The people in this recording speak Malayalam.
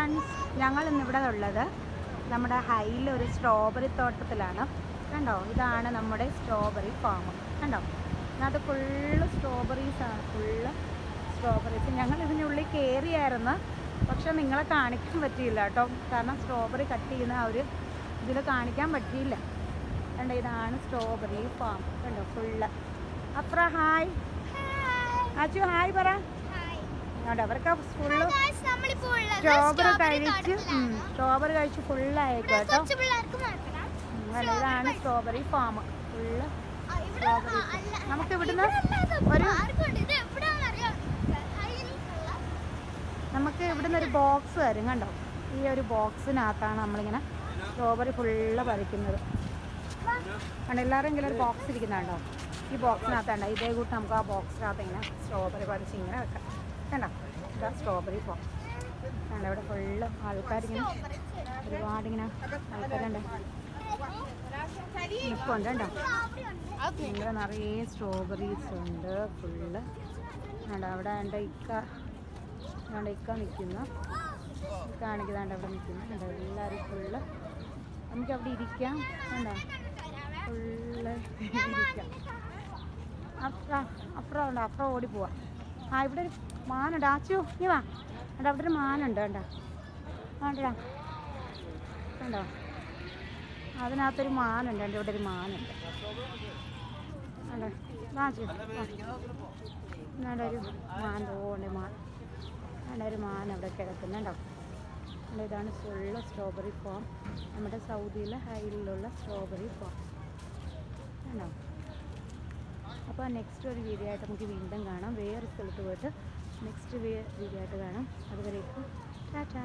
ഫ്രണ്ട്സ്, ഞങ്ങൾ ഇന്നിവിടെ ഉള്ളത് നമ്മുടെ ഹൈയിൽ ഒരു സ്ട്രോബെറി തോട്ടത്തിലാണ്. കണ്ടോ, ഇതാണ് നമ്മുടെ സ്ട്രോബെറി ഫാം. കണ്ടോ, അത് ഫുള്ള് സ്ട്രോബെറീസാണ്, ഫുള്ള് സ്ട്രോബെറീസ്. ഞങ്ങൾ ഇതിനുള്ളിൽ കയറിയായിരുന്നു, പക്ഷെ നിങ്ങളെ കാണിക്കാൻ പറ്റിയില്ല കേട്ടോ, കാരണം സ്ട്രോബെറി കട്ട് ചെയ്യുന്ന ആ ഒരു ഇതിൽ കാണിക്കാൻ പറ്റിയില്ല. കണ്ടോ, ഇതാണ് സ്ട്രോബെറി ഫാം. കണ്ടോ, full. AHPRA hi, Achu hi പറ. അവർക്ക് ഫുള്ള് സ്ട്രോബെറി കഴിച്ച് ഫുള്ളായേക്കും കേട്ടോ. അല്ല, ഇതാണ് സ്ട്രോബെറി ഫാം, ഫുള്ള് സ്ട്രോബെറി. നമുക്ക് ഇവിടുന്ന് ഒരു ബോക്സ് തരും. കണ്ടോ, ഈ ഒരു ബോക്സിനകത്താണ് നമ്മളിങ്ങനെ സ്ട്രോബെറി ഫുള്ള് പറിക്കുന്നത്. കണ്ടോ, എല്ലാവരെങ്കിലും ഒരു ബോക്സ് ഇരിക്കുന്നുണ്ടോ? ഈ ബോക്സിനകത്തുണ്ടോ, ഇതേ കൂട്ട് നമുക്ക് ആ ബോക്സിനകത്ത് ഇങ്ങനെ സ്ട്രോബെറി പറിച്ച് ഇങ്ങനെ വെക്കാം. കണ്ടോ, ഇതാ സ്ട്രോബെറി ഫാം. കണ്ടോ, ഇവിടെ ഫുള്ള് ആൾക്കാരിങ്ങനെ ഒരുപാടിങ്ങനെ ആൾക്കാരുണ്ട്, നിൽപ്പുണ്ട്. കണ്ടോ, ഇവിടെ നിറയെ സ്ട്രോബെറീസ് ഉണ്ട് ഫുള്ള്. കണ്ടോ, അവിടെ എൻ്റെ ഇക്ക നിൽക്കുന്നു, കാണിക്കുന്നുണ്ട് അവിടെ നിൽക്കുന്നു. കണ്ടോ, എല്ലാവരും ഫുള്ള് നമുക്ക് അവിടെ ഇരിക്കാം. കണ്ടോ, ഫുള്ള് ഇരിക്കാം. അഫ്ര ഉണ്ടോ? അഫ്ര ഓടിപ്പോവാ. ആ, ഇവിടെ ഒരു മാനുണ്ട്. ആച്ചു നീ വാ. കണ്ടോ, അവിടെ ഒരു മാനുണ്ട്. കണ്ടോ, കണ്ടോ, കണ്ടോ, അതിനകത്തൊരു മാനുണ്ട്. എൻ്റെ ഇവിടെ ഒരു മാനുണ്ട്. കണ്ടോ, ആച്ചു എന്നാണ്ട് ഒരു മാൻ തോണ്ടി അവിടെ ഒരു മാൻ അവിടെ കിടക്കുന്നുണ്ടോ. കണ്ടോ, ഇതാണ് ഫുള്ള് സ്ട്രോബെറി ഫാം, നമ്മുടെ സൗദിയിലെ ഹൈലിലുള്ള സ്ട്രോബെറി ഫാം. കണ്ടോ. അപ്പോൾ നെക്സ്റ്റ് ഒരു വീഡിയോ ആയിട്ട് നമുക്ക് വീണ്ടും കാണാം. വേറെ സ്ഥലത്ത് പോയിട്ട് നെക്സ്റ്റ് വീഡിയോ ആയിട്ട് കാണാം. അതുവരേക്കും ടാറ്റാ.